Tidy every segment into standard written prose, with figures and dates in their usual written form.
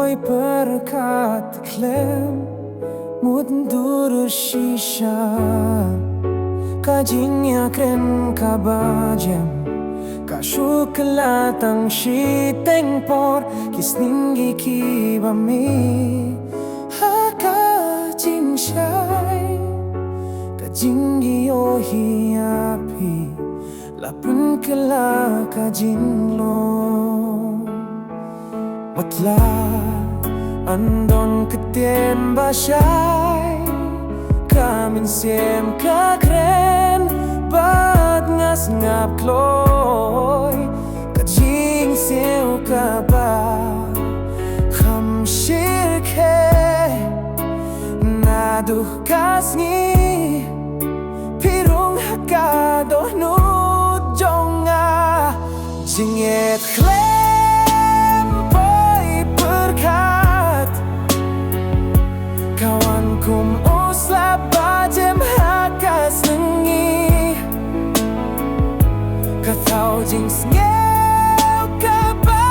Poi Pyrkhat Khlem Poi Ka jingjia kren kaba Ka shukalatang shiteng por Kisningi kibami Haka jingshai Ka jingiohi api Lapynkylla ka jinglong Matla andon ketien basyai Ka mynsiem ka kren Bat nga sngap kloy Ka jingsngewsih kaba Khlem Naduh ka sngew Pirung haka dohnud jonga Jinget Khlem Poi Pyrkhat Kawan kum usla bajem haka sngew Kathau jingsngewsih kaba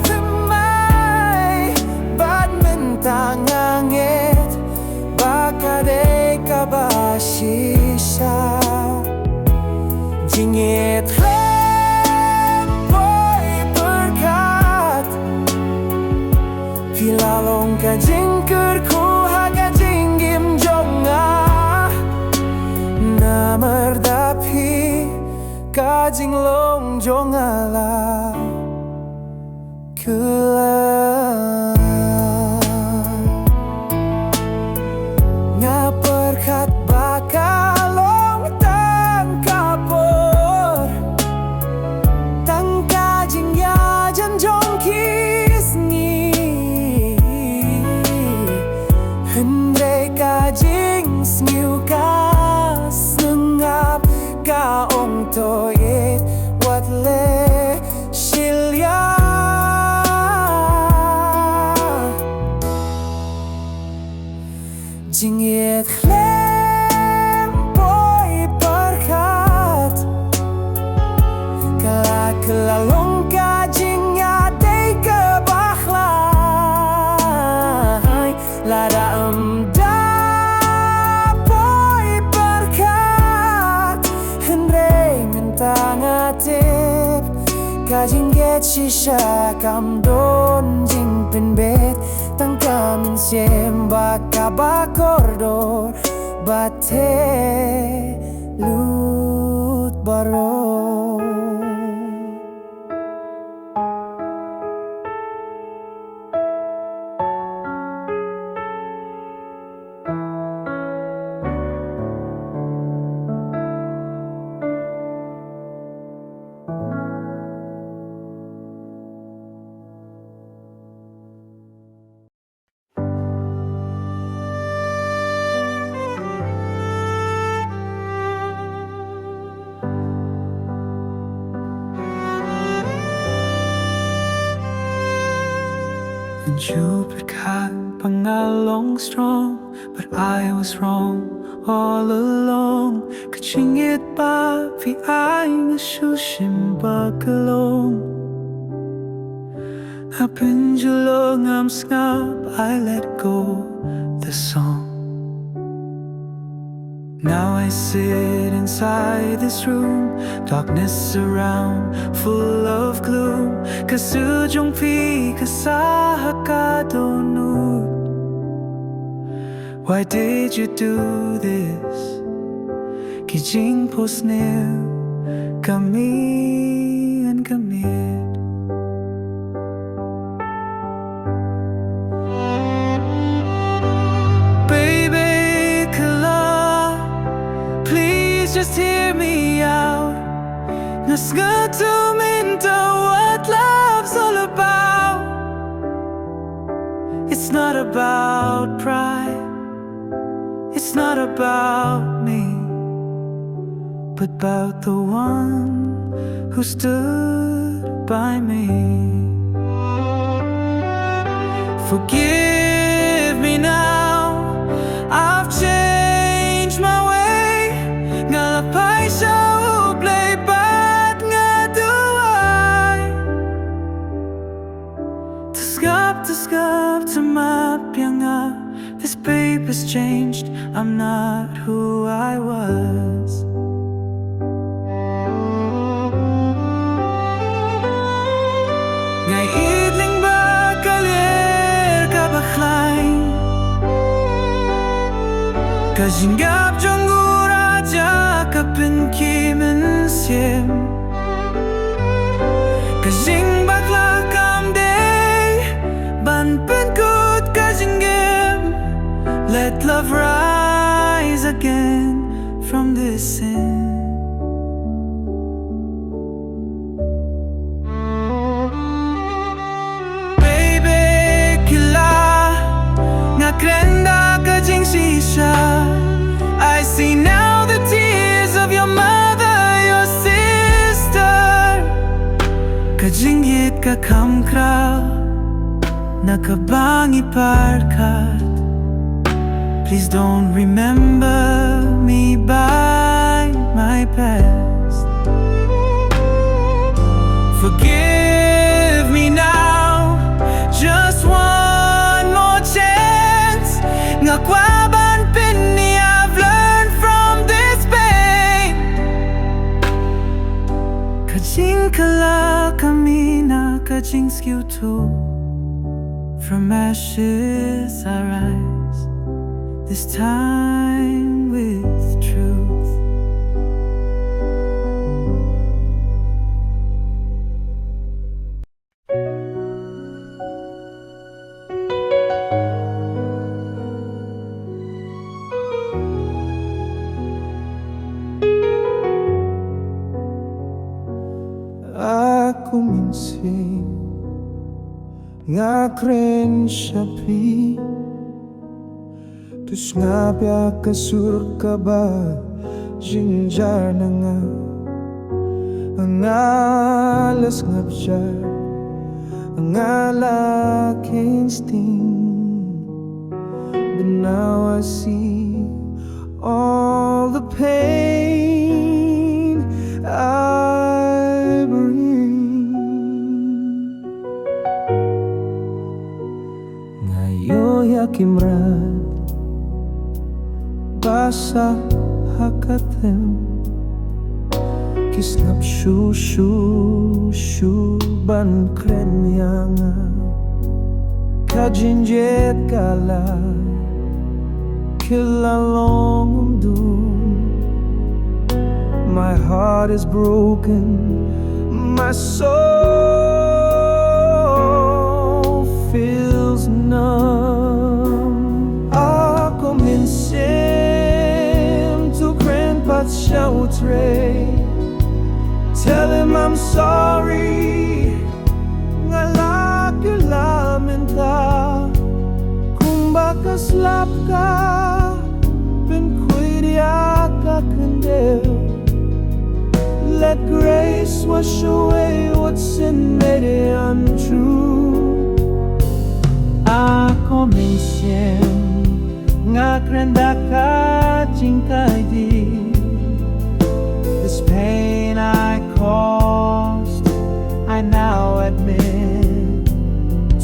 thumai Bad mentang angit Bakade kaba shisha Jinget Khlem Poi Pyrkhat Filalong ka jingkurku haga jingim jonga Namardapi ka jinglong jongala Nga Pyrkhat bakalong tangkapor Tangka jingjia jan jong kisngi Hendre ka jingsngewsih ka sngap Ka ong toyet watle syier Jinget Khlem Poi Pyrkhat Kala kelalong ka jingjia day kebakhlai Lada emda Poi Pyrkhat Hendre mentang atip Ka jingget shisha kam don jingpym Tangka mynsiem baka bakordor Bate lut baro You Pyrkhat pangalong strong, but I was wrong all along. Kachingit ba vi I nasushim bakalong. Napinjulong am sngap, I let go the song. Now I sit inside this room, darkness around, full of gloom. Kasujong pi kasahaka dohnud. Why did you do this? Kijing posnil kami and kamit. Just hear me out. Nasngewthuh minta what love's all about. It's not about pride, it's not about me, but about the one who stood by me. Forgive me now, I've changed my way. Ngalapay siya ublay, ba't nga duay? Tas sngap to mapyanga. This paper's changed, I'm not who I was. Ngay idling ba kalir ka bakhlain Ka jingap jongura ja ka pynki mynsiem Ka jing bakla kam day ban pynkut ka jingim Let love rise again from this sin Kren ka jingshisha. I see now the tears of your mother, your sister. Ka jingyit ka pynkhreh, Khlem Poi Pyrkhat. Please don't remember me by my past. Forgive me now, just one more chance. Ngakwaban pyni, I've learned from this pain. Ka jingkylli kamina, ka jingsngewthuh. From ashes I rise, this time with truth. Aku mynsiem nga kren shaphang tu sngap ya kasur kaba jingjia na nga ang alas sngewthuh ang alaking sting. But now I see all the pain I bring. Ngayon yakimrat basa hakatem kisnap shu ban kren yanga kajingylla kilalong doom. My heart is broken, my soul feels numb. Ako mynsiem to grandpa's shelter. Tell him I'm sorry. Ngalak yung lamenta. Kung bakaslap ka, pynkhreh ka kande. Let grace wash away what sin made it untrue. Ako mynsiem nga kren ka jingkylli. This pain I caused, I now admit.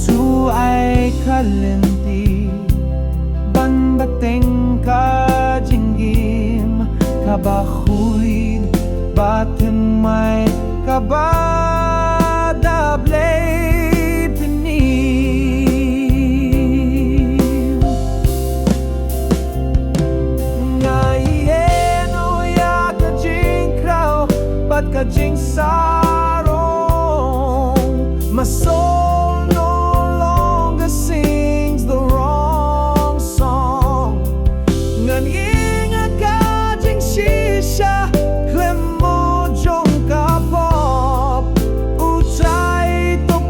To ay kalinti, bandating ka jingim, kabahuid, batin may kabadablay pinim. Ngayon o ya ka jingkraw, ba't ka jingsarong? My soul no longer sings the wrong song. Ngayon ka jingshisha, Khlem mo jong kapop. Uchay to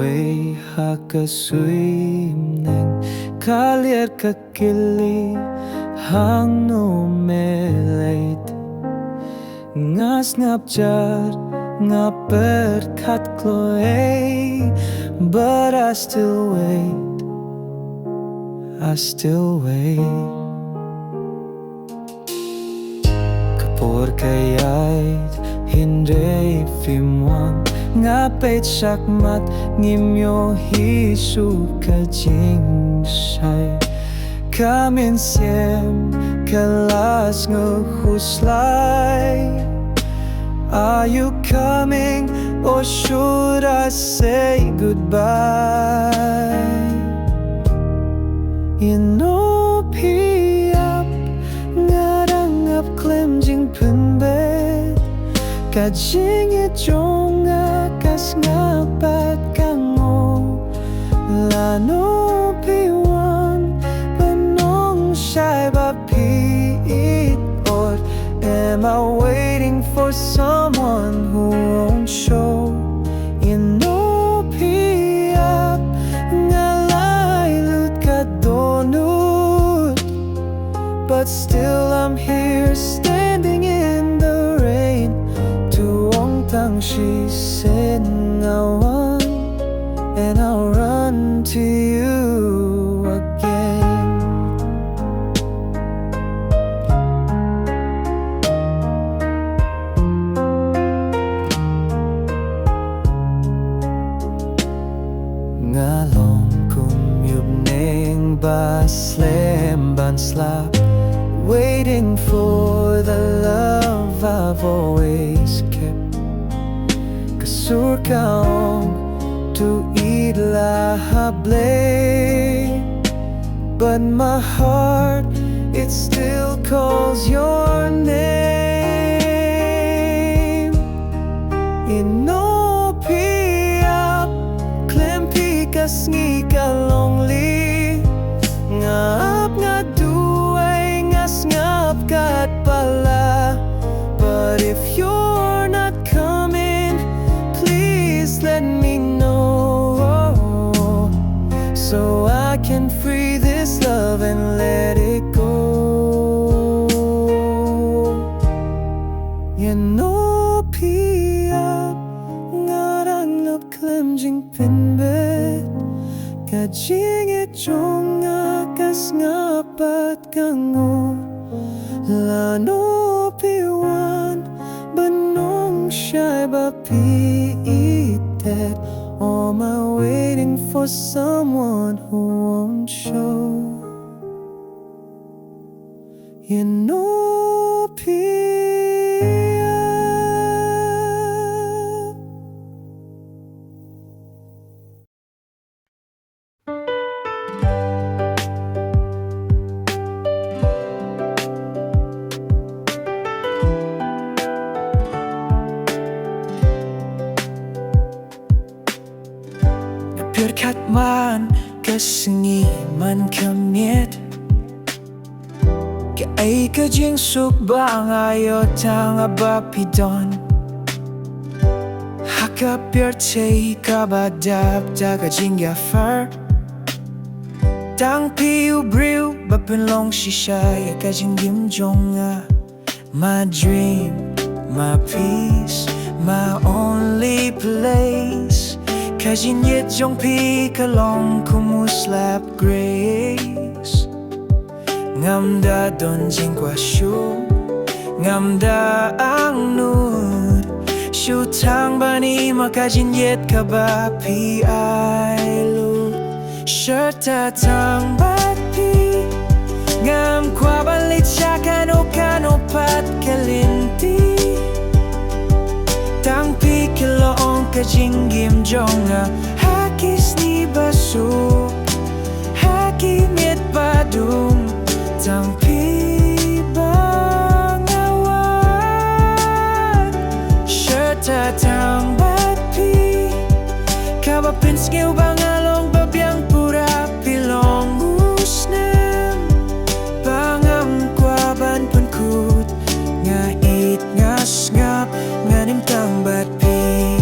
way haka suy neng kaliet kykylli hang no melait ngas ngap jar ngap Pyrkhat kloe, but I still wait, I still wait. Kapor kayait hindre fimwang ngapait sakmat ngimyo hisu ka jingsngewsih ka mynsiem kala sngewthuh. Are you coming or should I say goodbye? Inopiap ngarangap Khlem jingpym ka jingeh jonga ka sngapat kango lano piwan panong shy ba piit or am I waiting for someone who won't show? Inopiap ngalaylut ka dohnud, but still I'm here standing in the rain. Tuong tang she said ngawan, and I'll run to you again. Ngalong kumyub ning baslem banslap, waiting for the love I've always kept. Kasur kaong to eat la hable, but my heart, it still calls your name. Inopiap Khlem Poi Pyrkhat lonely ngap nga duay nga sngap kat pala. But if you're not coming, please let me know, so I can free this love and let it go. Inopiap ngaranglap Khlem jingpym ka jingeh jonga ka sngapat kango lano piwan banong shy ba piitet. Am I waiting for someone who won't show? Inopiap. Pyrkhat man kasengi man kamiet ka ay ka jingsuk ba ngayo tang abapidon haka pyrthay kaba dap daga jingjia tang piu briu bapinlong shishay ka jingim jonga. My dream, my peace, my only place. Kajin yet jong pi kalong kumuslap grace. Ngamda don jingkwashu, ngamda ang nud. Shutang bani makajin yet kaba pi ailu. Sherta tang bati, ngam kwa balit siya kano pat kalinti. Tang pi kiloong ka jingim jonga hakis ni basuk haki mit badum tang pi bangawat sherta tang bati kaba pynsuhjer bangalong babyang pura pilong usnem bangam kwaban pankut nga it nga sngap nga nimtang batpi.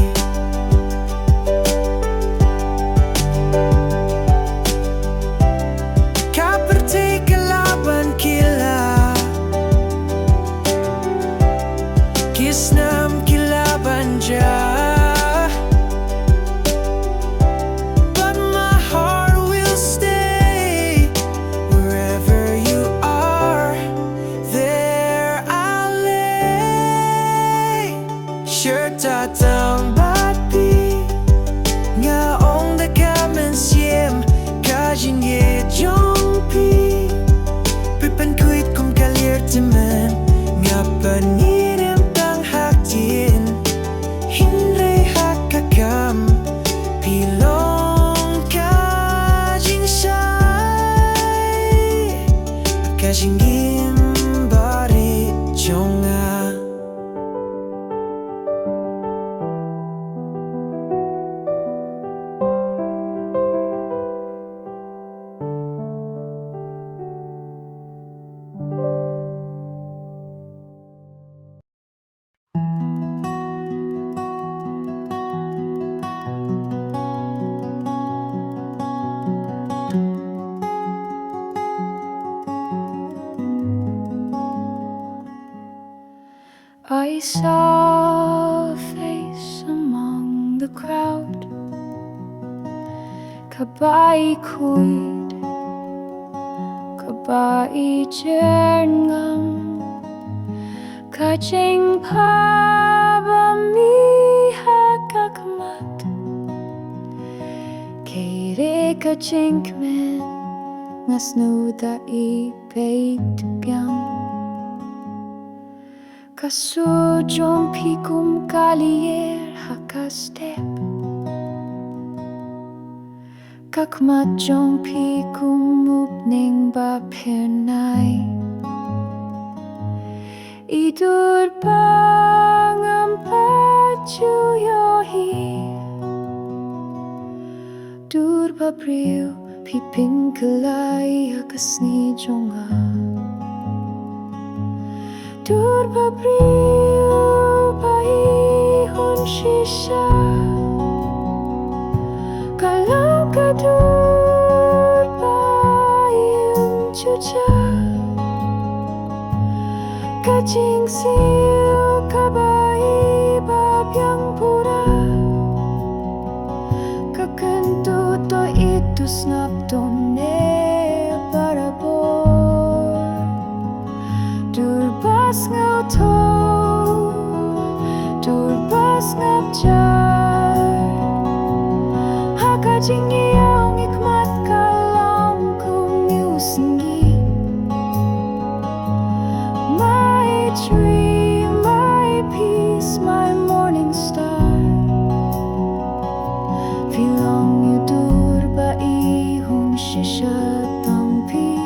ka jingim bari jonga. I saw a face among the crowd, kabai kuid, kabai jingam, kaching paba miha kakmat, kere kachingmen, ngasnu da I baked gam. Kasujong pikum kalier hakastep, kakmatjong pikum upning ba pernai. Idur bangam pachuyohi, dur babriu pynkylla hakasni jonga. Dur babriu paihon shisha, kalau kadur paihon chucha, jingsngewsih kabai babyang pura, kakentut to itu snap donne barabor. Sngewthuh, sngapjar, haka jingjia ngikmat kalam kumyusngi. My dream, my peace, my morning star. Bilang yudur ba ihon shisha tampi.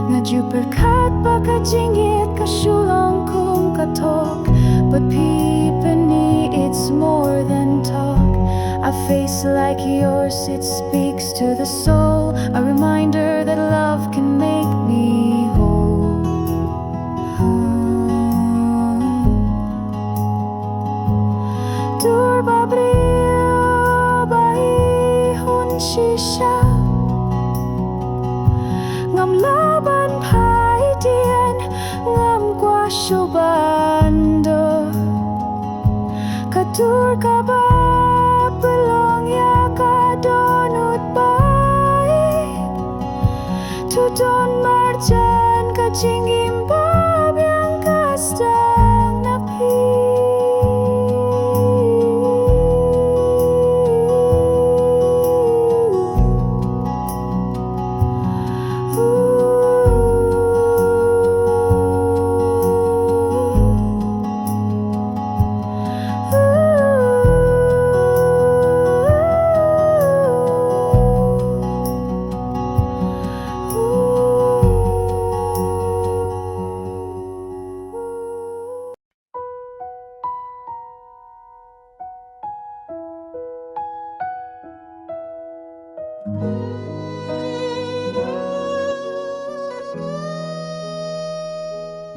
Ngaju Pyrkhat baka jingeh kasulang kum katok, but pyni it's more than talk. A face like yours, it speaks to the soul, a reminder that love can make me whole. Dur babriu baihon shisha, ngam laban pai dien, ngam gua shubando, kadur kaba belong ya ka dohnud bai, tudon marjan ka jingim yang kastang napi.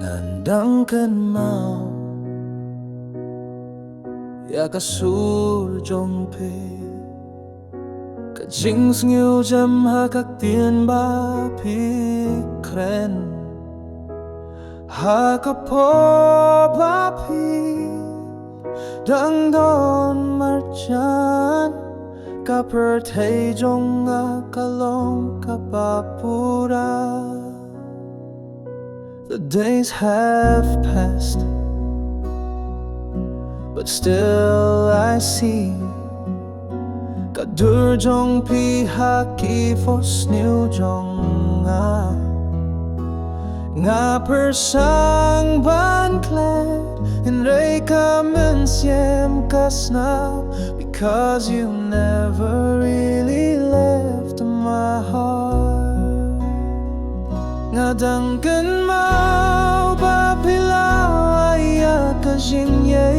Ngandangkan mau ya kasur jongpe, ka jingsngewsih jam hakak tien ba pi kren, hakapo ba pi dang don marjan, ka perthei jonga kalong kapapura. The days have passed, but still I see kadur jong pi haki for sngeww jong nga persang ban kled in reika mynsiem kasnap, because you never really left my heart. Ngadangkan mau papila ya kajinye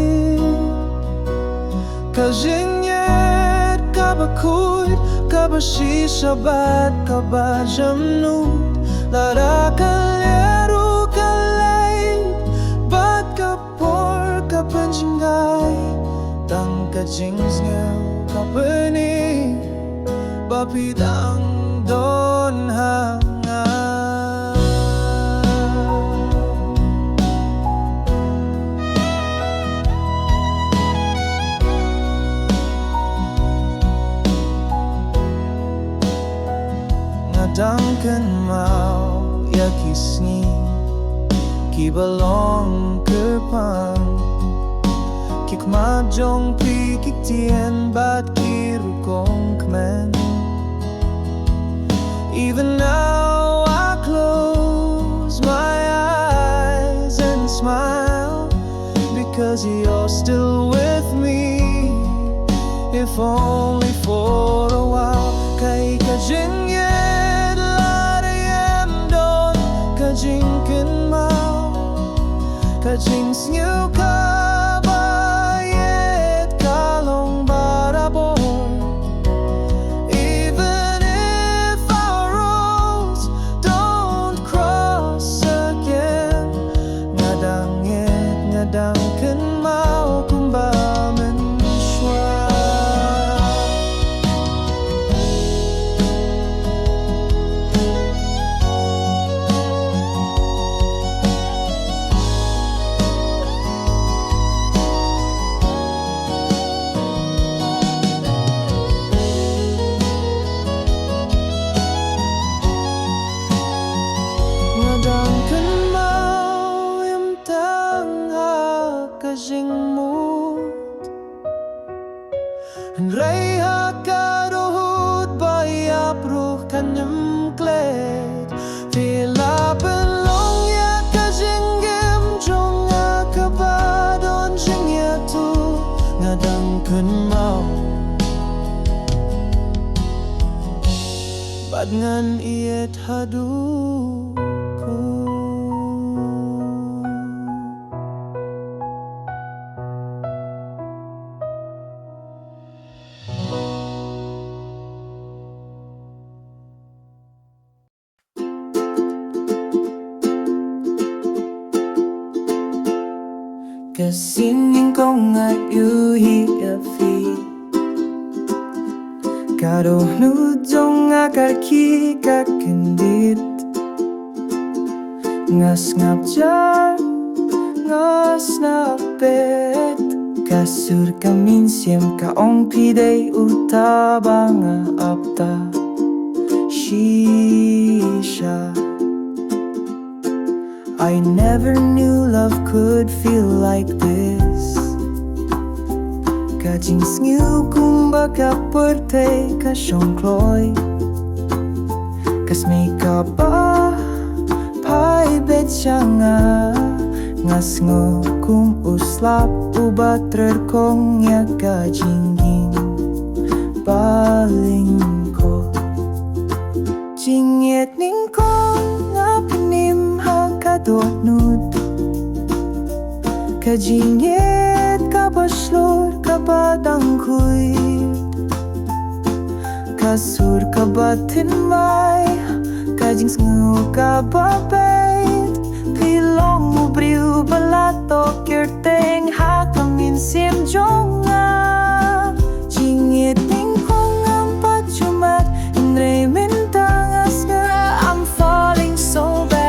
kaba kuit kaba shishabat kaba jamnud lara kalyeru kalay bat kapor kapanjingay tang jingsngew kapani bapidang don hanga Ngadangkan mau ya kisngi kibalong kyrpang kikmajong pikitien bat rukom kmen. Even now I close my eyes and smile because you're still with me, if only for a while. Kay kajingyet larayem don kajingkin mau kajingsngewsih dohnud bayap ruh kanyam klet tila pelong ya kajingim jonga kaba don jingtuh ngadangkan mau bad ngan iet haduku. Kasingin ko ngayuhi afi kadohnud dong akarki kakendit sngap jar snapet kasur ka mynsiem kaong pidey utabang apta shisha. I never knew love could feel like this. Ka jingsngewsih kung baka puerte ka shongkloy kas may kaba pai bet siya nga sngew kung uslap ubatrer kong ya ka jingim baling ko jinget ning kong dohnud kajinget kabaslor kabadangkuit kasur kabatin may kajingsngewsih kababait pilong mubriu balato kerteng hakang mynsiem jonga jinget ning kong ampat jumat inre mentang asga. I'm falling so bad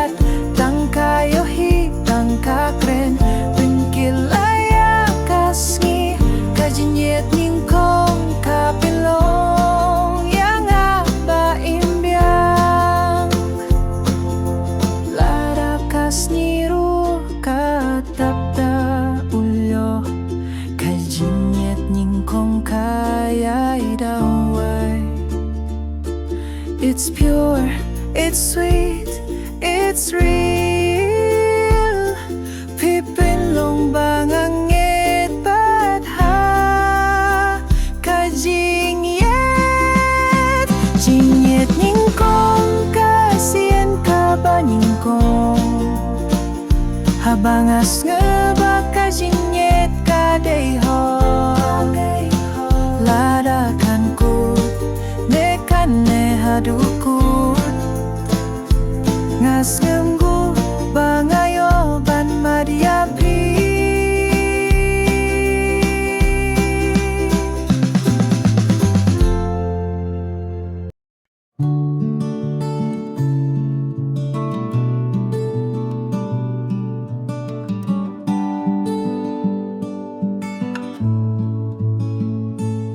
kren pynkylla ya kasngi kajinget ning kong kapilong yang aba imbyang lara kasniru katapta ulyo kajinget ning kong kaya idaway. It's pure, it's sweet, it's real. Pipinlong bangangit bat ha kajingyet jinget ning kong kasien kabaning Banga sngew ka jinget ka deho Lada kan kut Ne kan ne hadukut Sngew bangayo ban madiapi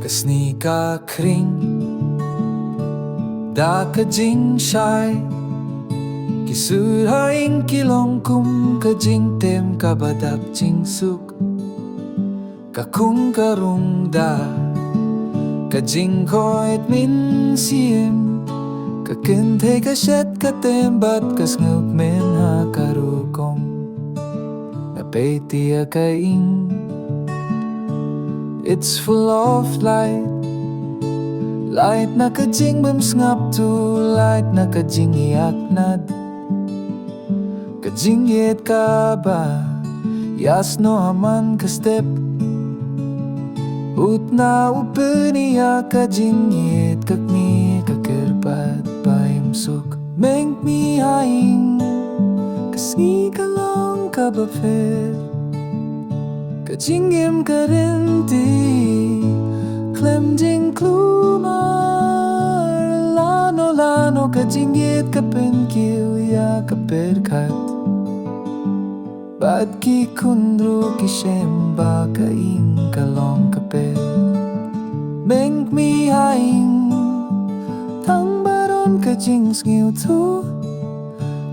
Kasni ka kring Da ka jingshai Kisuhaing kilong kum ka jingtem ka badap jingsuk Kakung karung da Ka jingkoit mynsiem Kakintay ka shet ka tembat ka sngap men ha ka rukom Napay ka ing It's full of light Light na ka jingbym sngewthuh Light na ka jingiaknad Ka jinget kaba Yasno haman ka step Utna upeni ka jinget kakni ka kyrpat paimsuk Meng mi haing Kasngi ka lang ka bafet Ka jingim ka rinti Khlem Lano ka jinget ka pynkylla ka Pyrkhat Bad ki kundru ki shemba ka ing kalong ka pe Meng mi haing Tang baron ka jingsngewthuh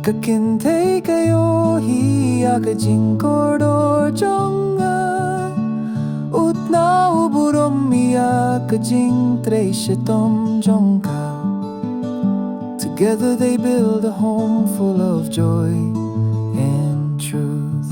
Kakintay kayo hiya ka jingkordor jonga Utna uburom miya ka jingtre shetom jongka Together they build a home full of joy and truth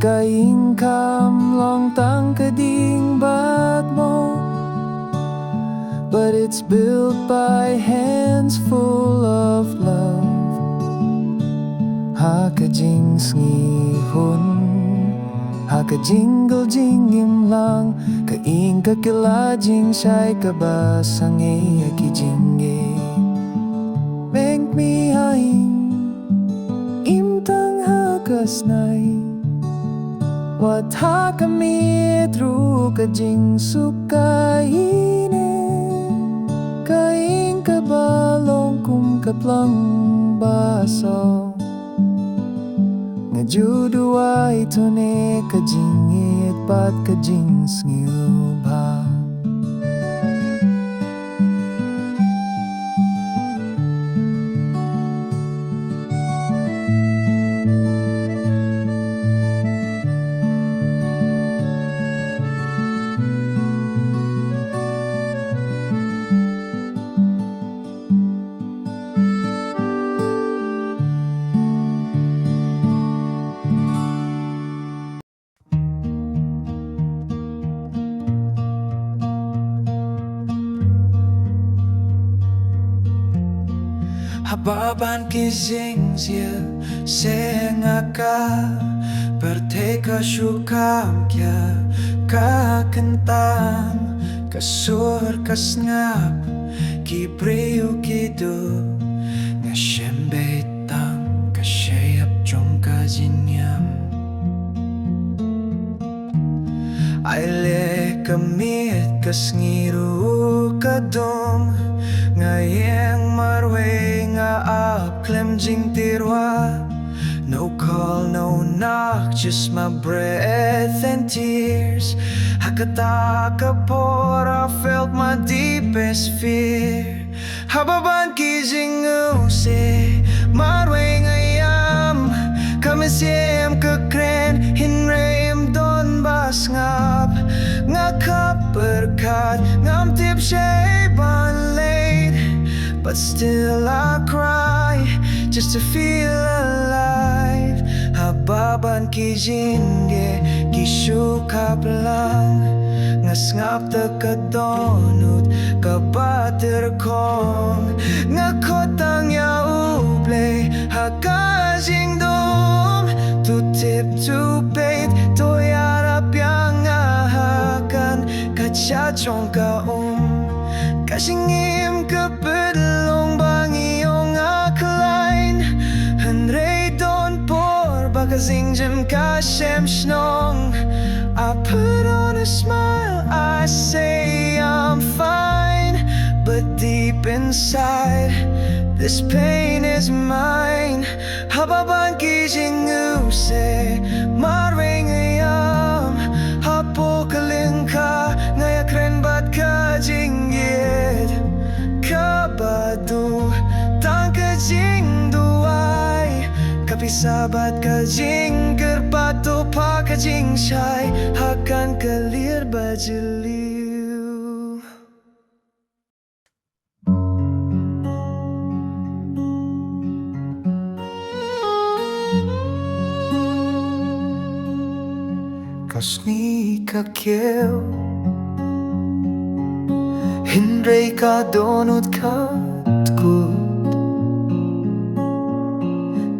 Kaing kam long tang kading bat mo But it's built by hands full of love Haka jingsngewon Haka jingim lang Kaing kakila jingshai kaba sangay ki jingeh Meng mi haing Imtang hakasnay Wat haka mi tru ka jingsukaine Kaing kabalong kum kaplang baso Ngajudua ito ne ka jingit pat ka jingsngewsih Haba ban ki jingsngew sengaka Berteka syukam kya ka kentang Kasur ka sngap ki priu ki du Ngashembetang ka shayap jong ka jinyam Aile kamit ka sngiru ka dum Ngayeng marwe nga ap Khlem tirwa No call, no knock, just my breath and tears Hakata kapor, I felt my deepest fear Haba ban ki jingnewsih marwe nga yam Mynsiem ka kren hinreim don bas ngap Nga ka Pyrkhat ngam tip shay ban late But still I cry just to feel alive Haba Hababan ki jingeh ki shuka lang sngap ka dohnud kaba rukom kotang ya uble haka jingdym tu tip tu bait to yarap yang ahakan kachachong ka kashingim ka bedlong bang iyong akalain hanrei don por baka jingjim ka snong I put on a smile, I say I'm fine, but deep inside, this pain is mine. Haba ki jingjewsih, maring ayam, hapo ka ngaya kren bat ka jinggit, kaba tangka jingrwai, kapisabat ka jingger pato pa ka jingshai, hakan kalir bajiliw. Kasni ka kyew, hindray ka dohnud ka tkut,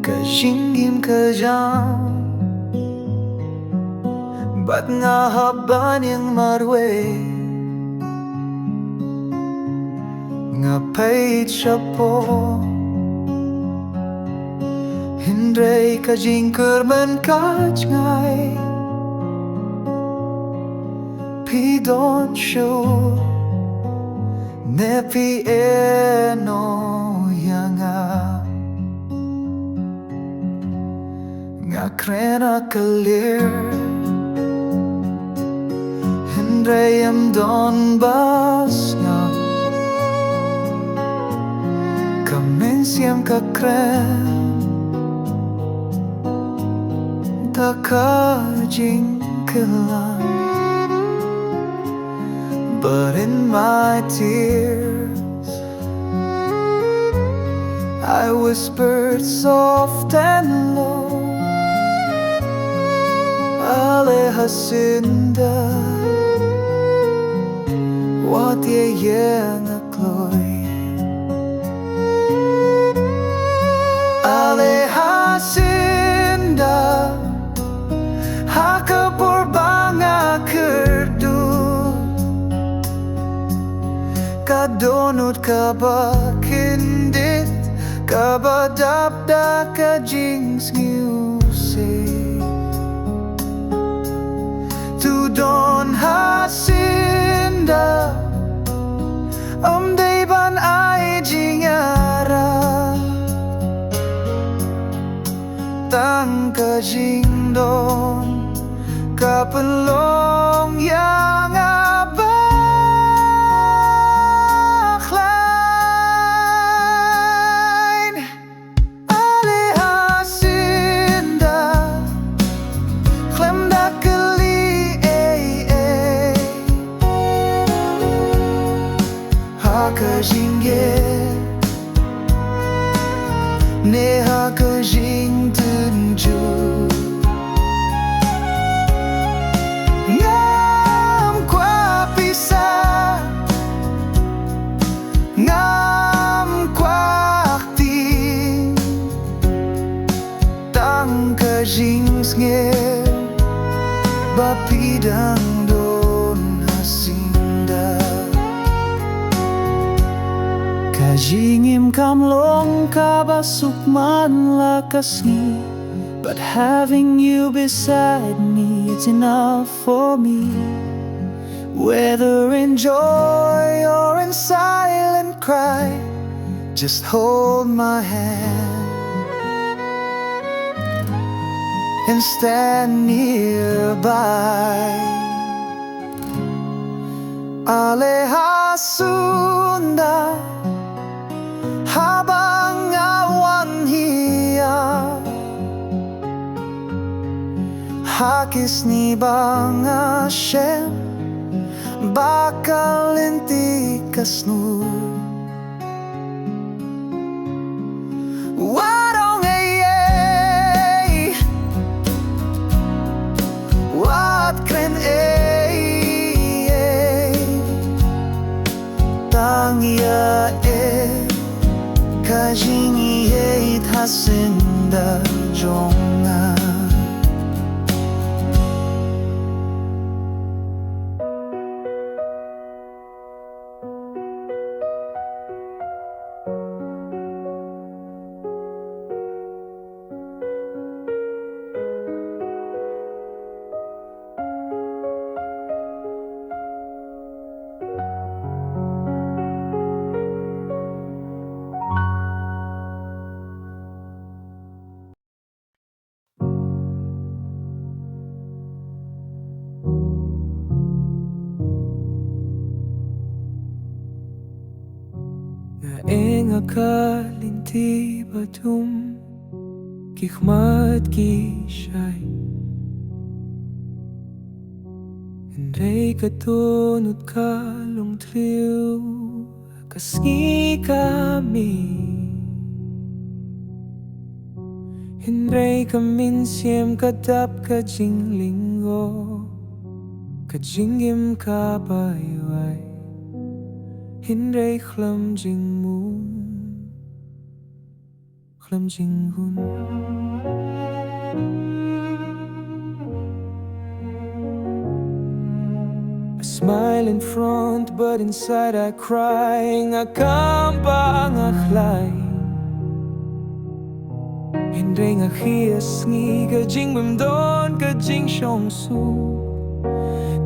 ka jingim ka jam, ba't nga haba niyang marwe nga pait siya po hindray ka jingkurman ka jingay pidon siyo nepi eno yanga nga krena kalir Hindreyem don basnya ka mynsiem ka kren ta ka jingkylli. But in my tears I whispered soft and low, Ale hasinda what ye yang a kloy Ale hasinda hakapur banga kerdu ka dohnud kaba kindit kaba dabda ka jingsngewsih tu don hasinda day ban ay jingara tang ka jingdon kapelong yang abakhlain ale hasinda Khlem ka jingeh neha ka jingthuh ngam kwa pisa ngam kwa akti tang ka jingsngewsih bapidang don hasinda jingim kamlong kaba sukman lakasni, but having you beside me, it's enough for me. Whether in joy or in silent cry, just hold my hand and stand nearby. Ale hasunda habang awan hiya hakis ni bang Hashem bakal inti kasnu warong sinda jonga Eng akalinti batum Kikhmat kishay Henday katunod kalong tliw Kasngi kami Henday ka mynsiem kadap ka jinglinggo Ka jingim kabayway Henday khlem jingmu Khlem jinghun I smile in front but inside I cry Nga kamba nga khlay Henday nga khiyas ngi ka jingbym don ka jingsngewsih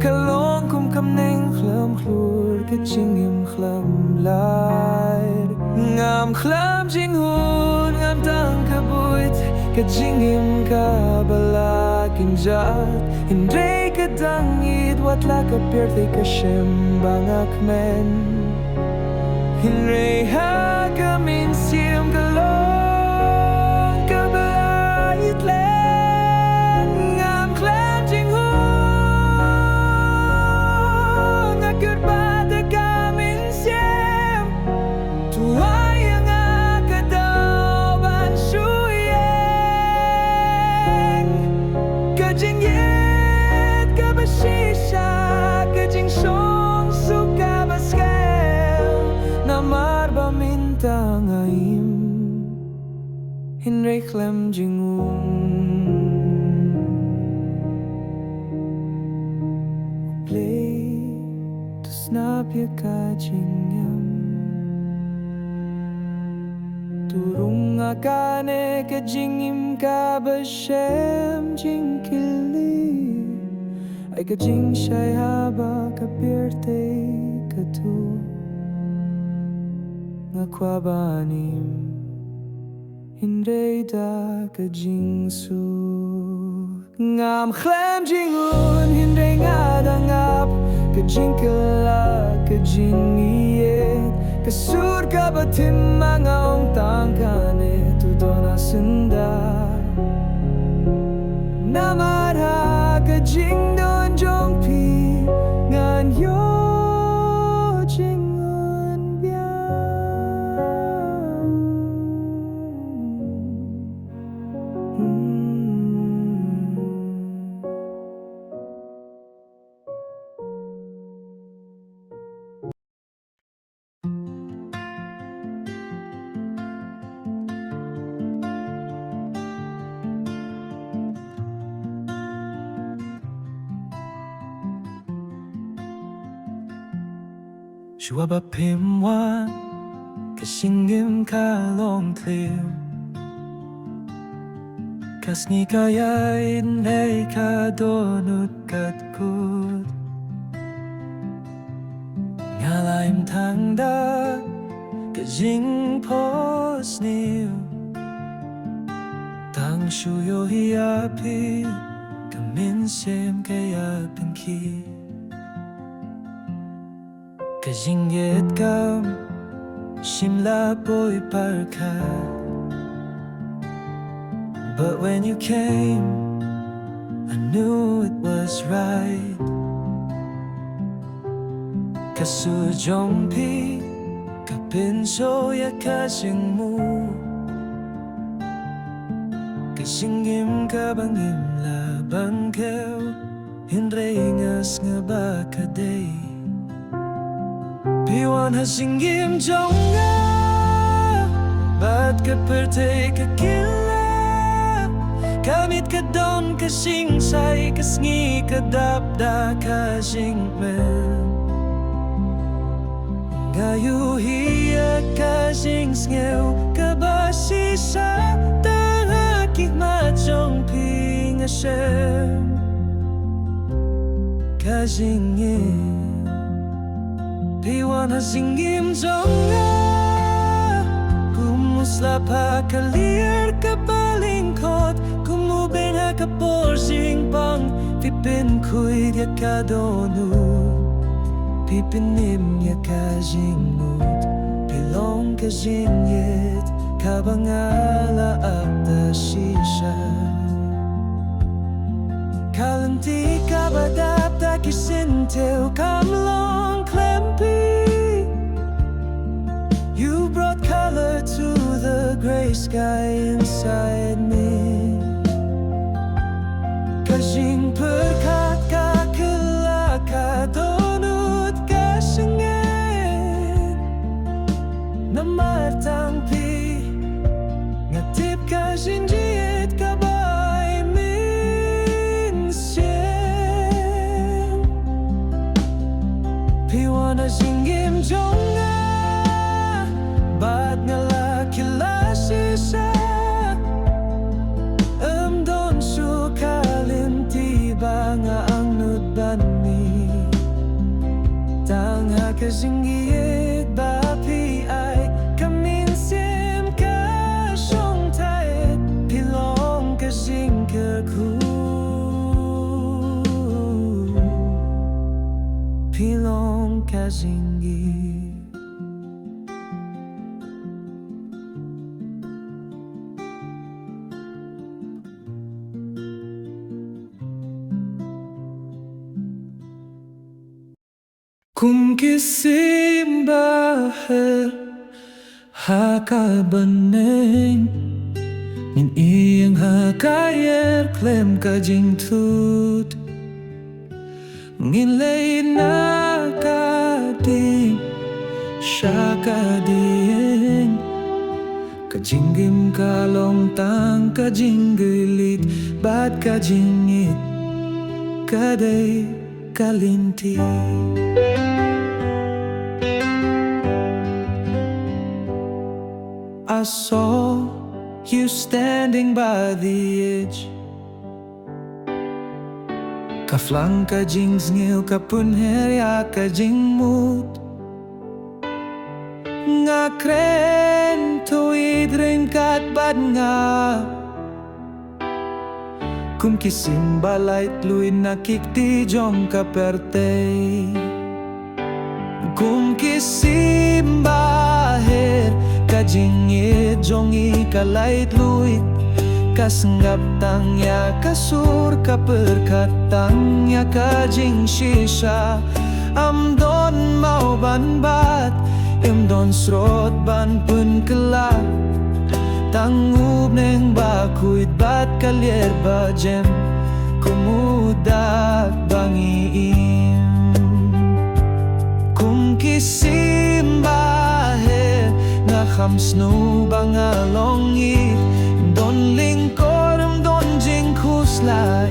Kalong kum kam neng khlem khlur ka jingim khlem lair Ngam khlem jinghun ngam tang kabuit ka jingim ka bala kinjat Henday ka dangit watla ka pirte ka shem bangak men Henday ha ka mynsiem kalong ka bala itlen Ngam khlem jinghun Kyrpang ka mynsiem Tuway ang akadaw pynsuhjer Ka jingeh ka ba shisha Ka jingsngewsih ka ba sngew Namar ba mintangayim Henday khlem jinghun Snap ka jingim Turung kane ka jingim ka ba shem jingkylli Ay ka jingshay haba ka pirte ka tu Nga kwabanim Henday da ka jingsuh Ngam khlem jinghun Henday nga dangap Ka jingkylli, ka jingjia Kasur ka batim mga ong tangkane Tudo na sinda Namarha ka jingdon jongpi Ngan yo jingun Shwaba pimwa Kashingim ka long clear Kasni kaya inay ka dohnud katkut Ngalaim tangda Kajing posniw Tang shuyo hiyapi Mynsiem kaya pynkhreh Kajingeh kam Khlem Poi Pyrkhat But when you came I knew it was right Kasu jongpi Ka pynsuhjer ka jingmu Ka jingim ka bangim laban kew Henday nga sngaba ka day Piwan ha jingim jonga Ba't ka pertay ka killa Kamit ka don ka singsay ka sngi ka dabda ka jingmbym Ngayuhiya ka jingsngewh kaba sisa Tangakik machong pynsuhjer Ka jingim Piwan ha jingim jonga Kumusla pa kalir ka palingkot Kumubeng ha ka porsingpang Pynkhreh ka dohnud Pipinim ya ka jingmut Pilong ka jingyet Kabangala abda shisha Kalanti kabadabda kisintew Kamlong Khlem Poi You brought color to the gray sky inside me Ka jingpyrkhat ka kyllah ka dohnud ka sngep Namartang pi Ngatip ka jingjia kaba mynsiem Piwan ha jingim jonga Ba't ngala killa sisa Don su kalinti ba nga ang nudbani Tang ha ka jingjia ba pi ay mynsiem ka syong tae Pilong ka jingkylli Pilong ka jingeh Kung kisimbaher hakabaneng Min iyang hakayer Khlem ka jingthuh Ngilay na kading siya kading Ka jingim kalong tang ka jingkylli Ba't ka jingit kaday kalinti I saw you standing by the edge Kaflang ka jingsngewh ka pynsuhjer ka jingmut Nga kren tuwid rin kat bad nga Kum kisimbalait luid nakikti jong ka pertay Kum kisimbaher ka jingit jong ikalait luid Sngap tang ya kasur ka Pyrkhat tang ya ka jingshisha Amdon mau ban bat Imdon srot ban pynkylla Tangub neng bakuit bat kalyer ba jem Kumudak bangiim Kum kisimbahe Nga khamsnu bangalongit Don lingkor don jingkuslay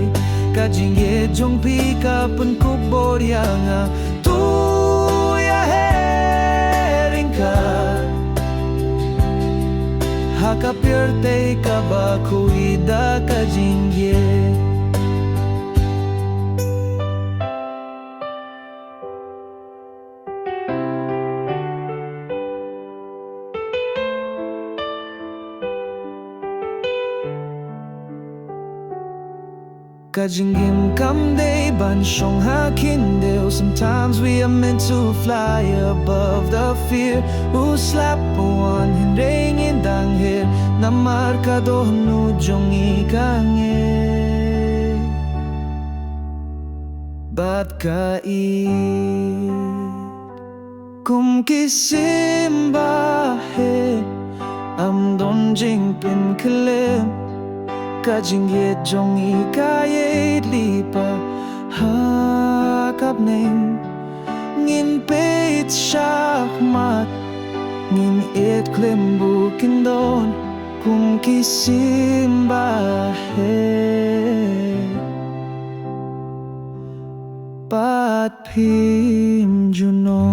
Ka jingeh jong pi ka penkubor yang tuya hering ka Haka pirtay ka ba kuida ka jingeh Ka jingim kam day ban shong ha kindle Sometimes we are meant to fly above the fear Who slap one hinding in dang here Namar ka dohnud jong ikange Bat ka kum kisimbahe Amdon jingpynkylla Ka jingyet jong ikayet lipa Hakap neng ngin peit syakmat ngin it Khlem bukin don kum kisimba pat phim juno.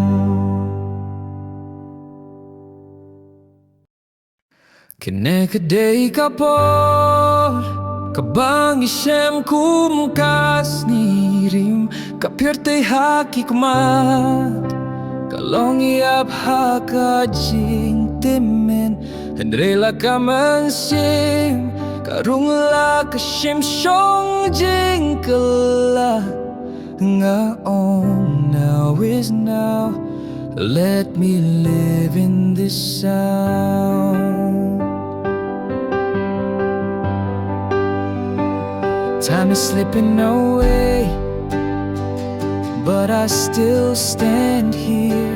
Kene kadei kapor kabang isem kum kas nirim kapirte haki kumat kalong iap haka jing timen hendrela ka mynsiem karungla ka shim shong jingkylli nga on now is now. Let me live in this sound. Time is slipping away, but I still stand here.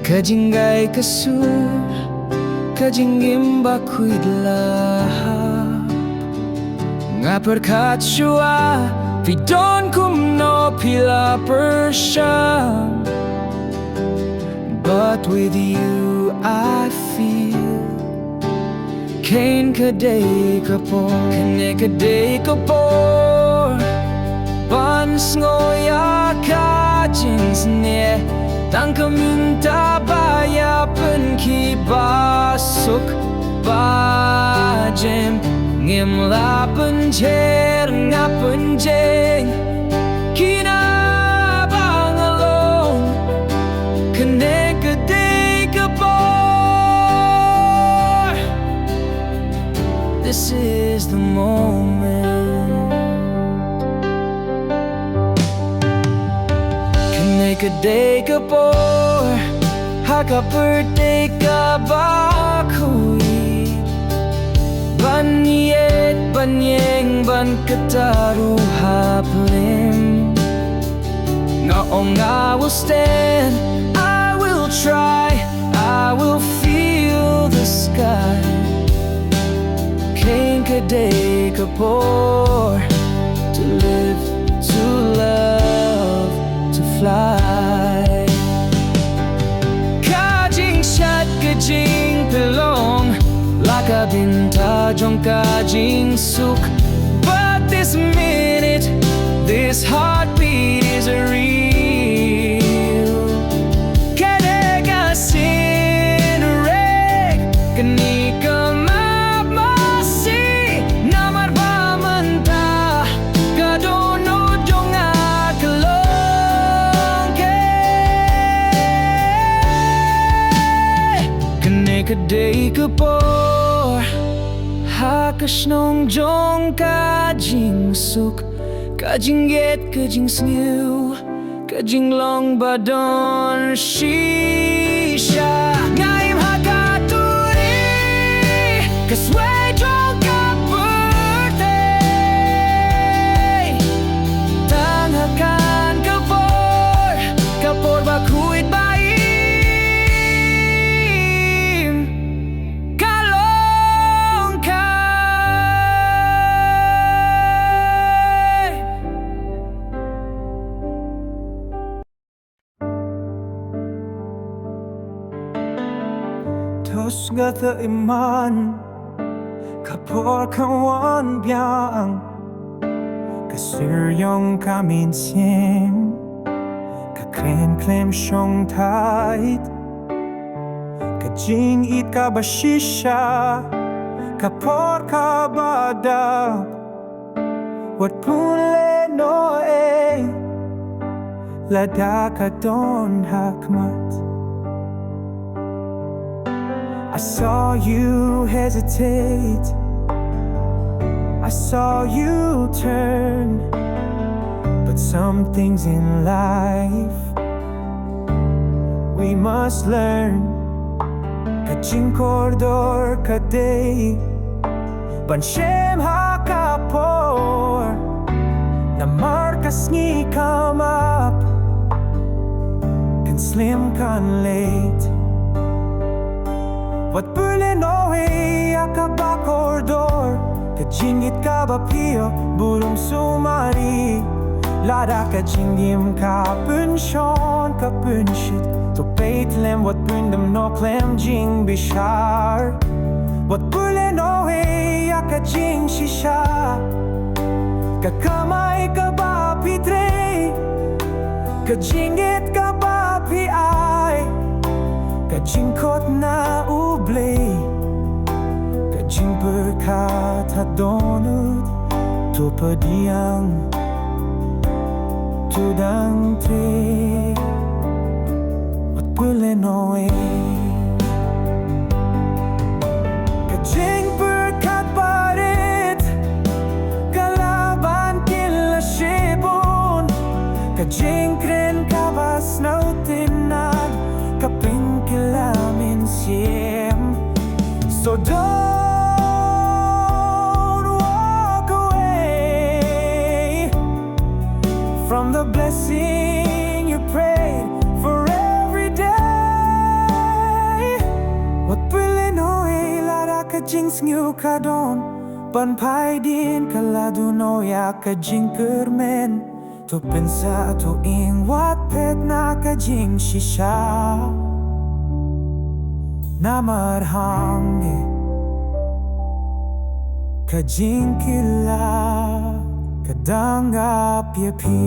Ka jingay kasur, ka jingim bakwidlahap. Nga Pyrkhat shua, vidon kumno pila persyam. But with you I feel kane kadei kapor, kane kadei kapor. Ban sngoya ka jingsngew, tang kaminta baya penki basuk bajem ngimla penjer ngapenjeng kina bangalong kane. This is the moment. Kane kadei kapor, haka birthday ka bakui. Banyet banyeng ban kataru haplim. Ngaong I will stand, I will try, I will feel the sky. Kane kadei kapor, to live, to love, to fly. Ka jingshat ka jingpylong, laka binta jong ka jingsukh. But this minute, this heartbeat is real. Kade ka sinrek, kani ka kadei kapor, haka shnong jong ka jingsukh, ka jinget ka jingsngewh, ka jinglong badon shisha. Ngaim haka turi, kasway jong ka birthday. Tang hakan kapor, kapor bakuit ba. Tosgatha iman kapor kawan biang kasiryong ka mynsiem ka kren Khlem shong tait ka jingit ka bashisha kapor ka badap wat punle noe lada ka don hakmat. I saw you hesitate, I saw you turn, but some things in life we must learn. Kajing kordor kadei banshem hakapor na markas ngi come up can slim kan late. What bulen ohe akaba kordor kajingit ka bapio bulong sumari lada ka jingim ka punshon ka punshit to pay Khlem what bring them no Khlem jing bishar what bule no hey ka jing shisha ka kamay ka ba pitre ka jinget ka ba pi ay ka jingkot na uble ka Pyrkhat ha dohnud to padiang tudang tre what bule no hey ka Pyrkhat parit kalaban killa shibon ka kren kaba snautinad ka pynkhreh mynsiem so don't walk away from the blessing you prayed for every day what bule no hey lara ka jingsngewh ka don ban pai din kala du no ya ka jingkermen to pensa to ing wat pet na ka jing shisha na marhange ka jingkylli ka danggap yapi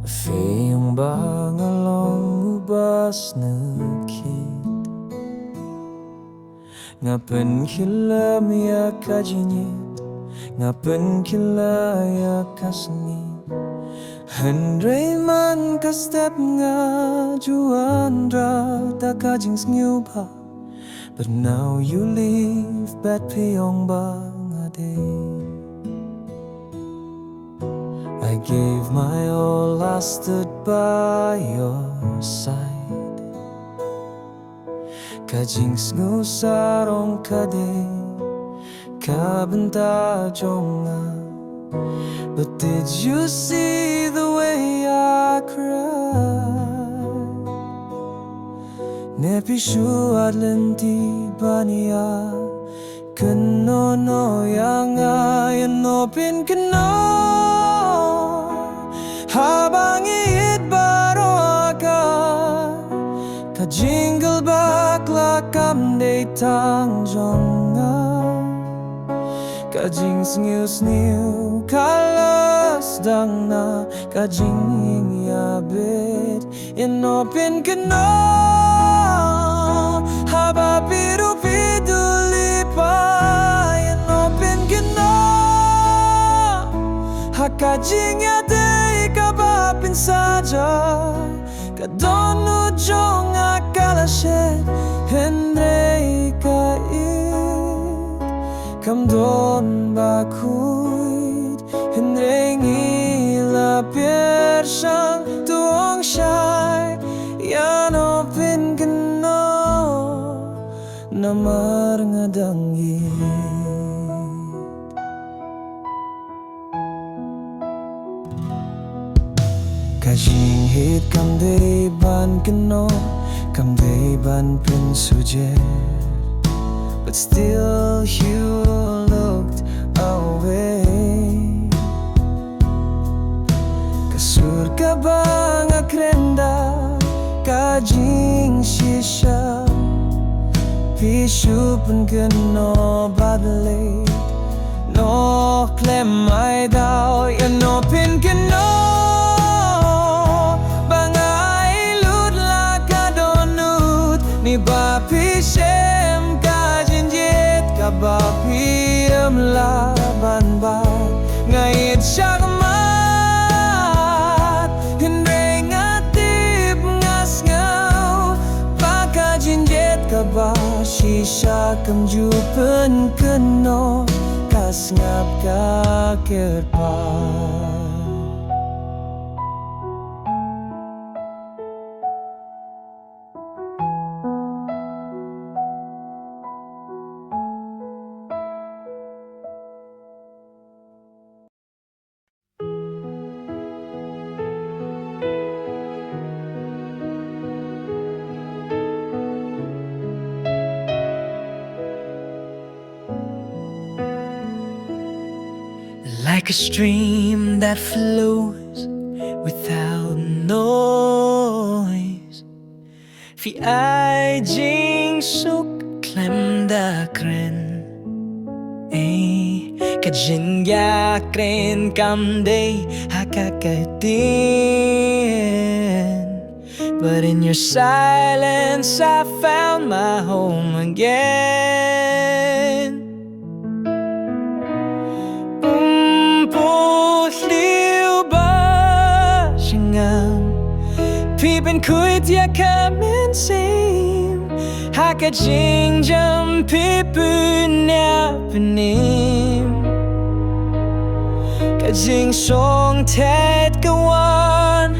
Fiyong bangalong ubas nagkit nga pynkylla miya ka jinyit nga pynkylla ya ka sngew handray man ka step nga wanrah ta ka jingsngewh ba but now you leave bad piyong bangade I gave my all, I stood by your side ka jingsngewsih sarong kade ka benta jonga but did you see the way I cried nepi shuad lenti bania kano no yang ayan open kano habang iit baro ka ka jingle bakla kam de tang jonga ka jingsngewsih kalas dang na ka jingjia bit in open kano haba piru piduli pa in open kano haka jingeh kaba pynsuhjer ka dohnud jong akalashet hendrei ka it kam don bakuit hendrei ngila piersang tuong syai yan opin keno namar ngadangit ka jingeh kam de ban keno kam de ban pynsuhjer but still you looked away ka surga bang krenda ka jingshisha pishu pun keno badle no Khlem ai dao ya no pin keno ni ba pisem ka jinjet ka ba piem la ban ba ngait syakmat hindre ngatip ngasngau ba ka jinjet ka ba shisha kam jupen keno ka sngap ka kyrpang like a stream that flows without noise. Vì ai jing suk Khlem da kren ka jingjia kren kam day hakakatin. But in your silence I found my home again. Pynsuhjer ka mynsiem haka jingjim pynim ka jingsngewsih kawan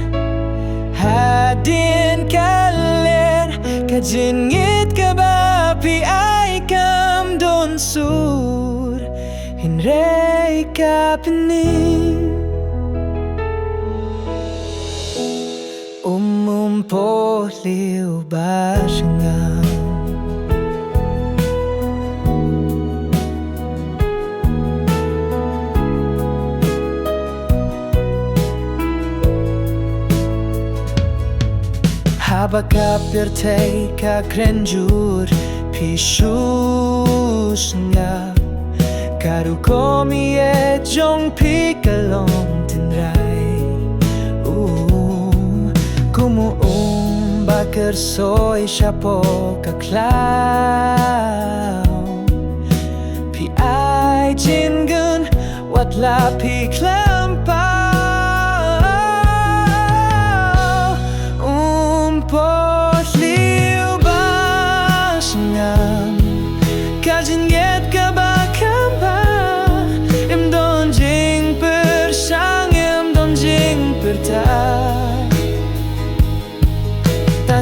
hadin kaler ka jingit kaba pi kam dohnud hinreh ka pyni. Po liu ba sngap Haba ka pirtay ka kren jur sngap ka rukom jingpynkylla bakar soy shapo kaklaw pi jingun watla pi Khlem Poi liu ba sngap ka jinget ka ba kaba em don jingpym em don jingpyrkhat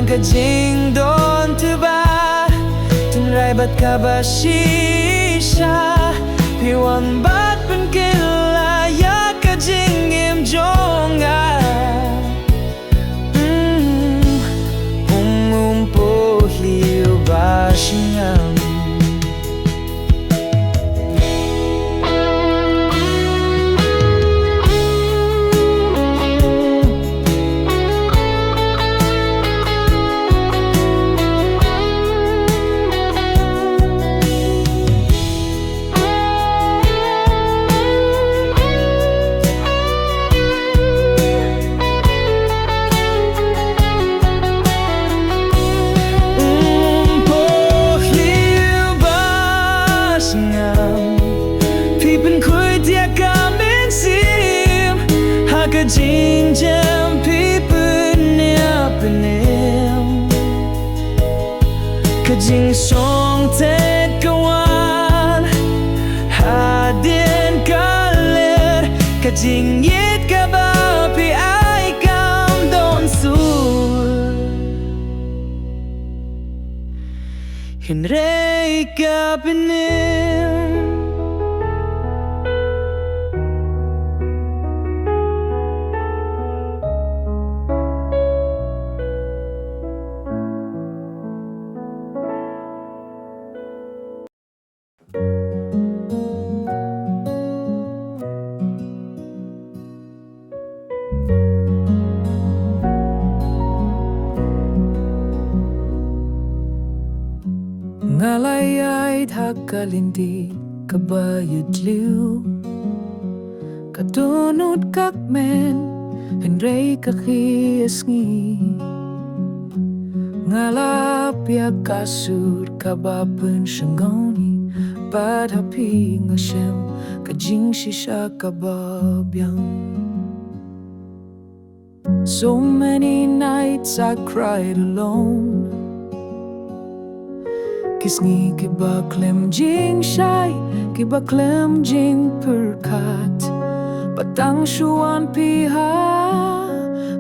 ka jing dohnud ba tun rai bat ka ba shisha piwan bat pynkhreh ya ka jingim jonga po liu ba sngap. Pynkhreh ka mynsiem haka jingjim pynim ka jingsngewsih kawan hadin kaler ka jingit kaba pi kam dohnud hinreh ka pyni. Ngalayay hakalinti kabayad liw kadohnud kakmen hinreh kakhiasngi ngalapya kasur kabapun shanggoni padhapi ngashem kajingshisha kababyang. So many nights I cried alone. Kisngi kiba Khlem jingsai kiba Khlem Pyrkhat patang shuan piha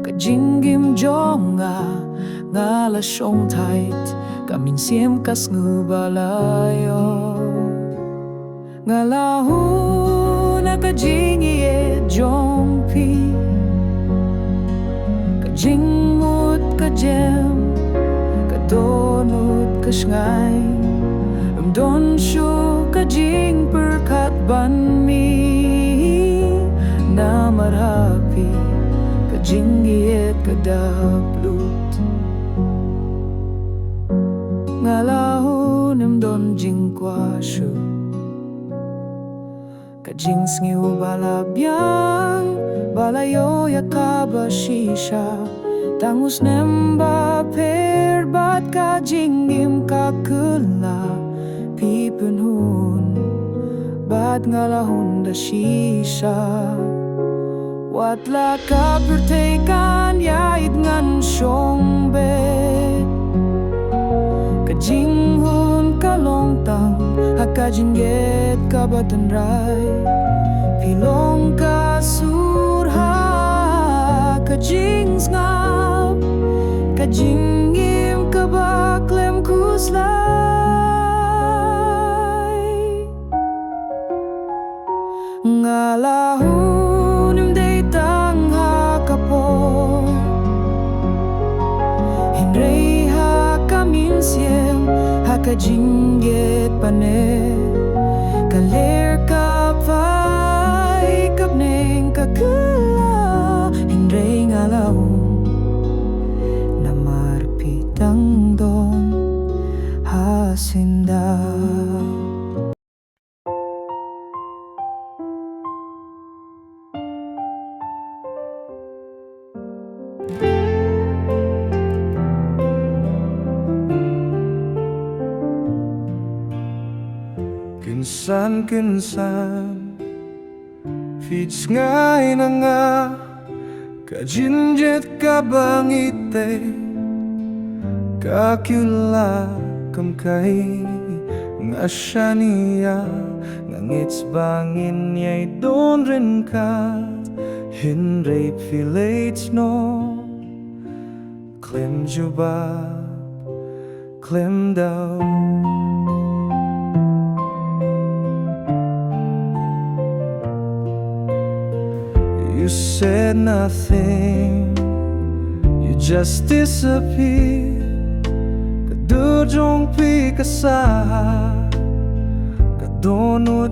ka jingim jonga ngala shong tight ka mynsiem ka sngew balayo ngalahu na ka jingeh jongpi ka jingmut ka jem ka dohnud ka sngay don shu ka jingpyrkhat ban mi kadablut ngalahon don jingkwashu ka jingsngewh balabyang balayo ya kaba shisha tangus nemba perbat ka jingim kakula pipenhun bad ngalahon da shisha watla ka pertekan yaid ngan syombet jinghun kalongtang haka jinget kabatanray pilong ka surha ka jingsngap ka jingim kaba Khlem kuslay ngalahun imday tang hakapor hinray haka mynsiem haka jinget pane kaler kapay kapneng kakula hinray ngalahun na marpitang don hasinda. Kynsan Fits ngay na nga Kajinjet ka bangite Kakyula kamkay Nga siya niya Ngangits bangin niya'y doon rin ka Hinray pilates no Khlem juba Khlem daw You said nothing, you just disappeared. Kadujong pi kasaha, dohnud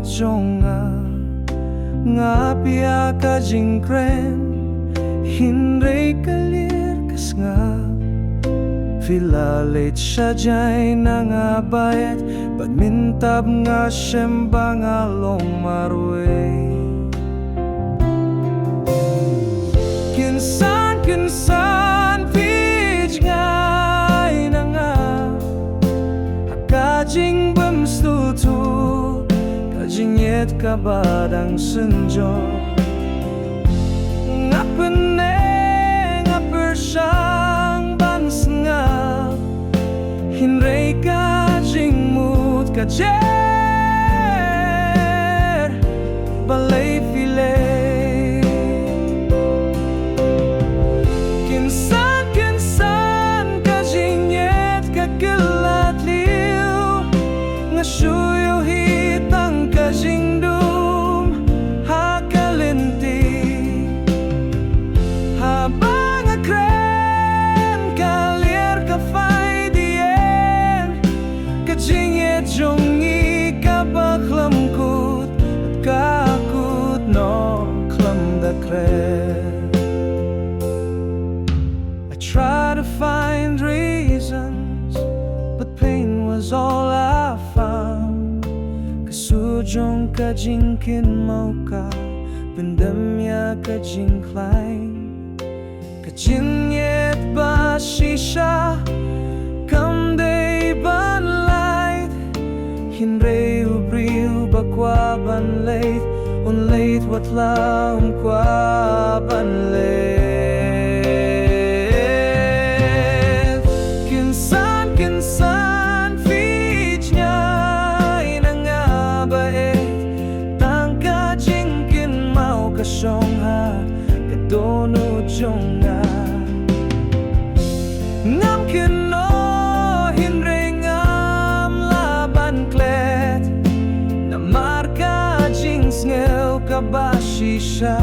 nga pia ka kren, hinray kalir sngap. Filalit siya jay nangabayat, pagmintab nga siyembang along marway. Kynsan pij ngay na nga Haka jingbym msyhtuh Kajinget kabadang senjo Nga peneng nga persyang ban sngap Hinray ka jingmut kajer Balay filet Shuyo hitang ka jingdum hakalinti Haba nga kren kalir ka fay dien Kajinget jongi kaba klamkut kakut no klam da kren I try to find reasons but pain was all I found Kasujong ka jingkin mau ka Pendamya ka jingklain Ka jinget ba shisha Kamday ban light Hinray ubriw bakwa ban late Un late watla kwa ban late Kynsan fich nyay na nga bae Tangka jingkin mau ka syongha Ka dohnud nga Ngam kino hinray ngam laban klet Na marka jingsngewh kaba shisha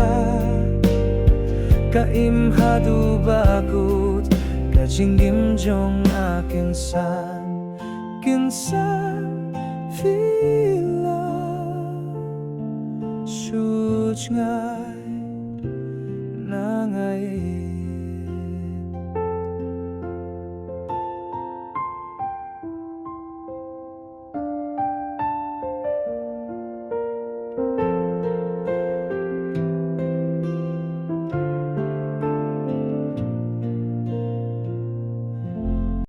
Ka imhadu bakut Ka jingim jong kynsan fila shuj ngay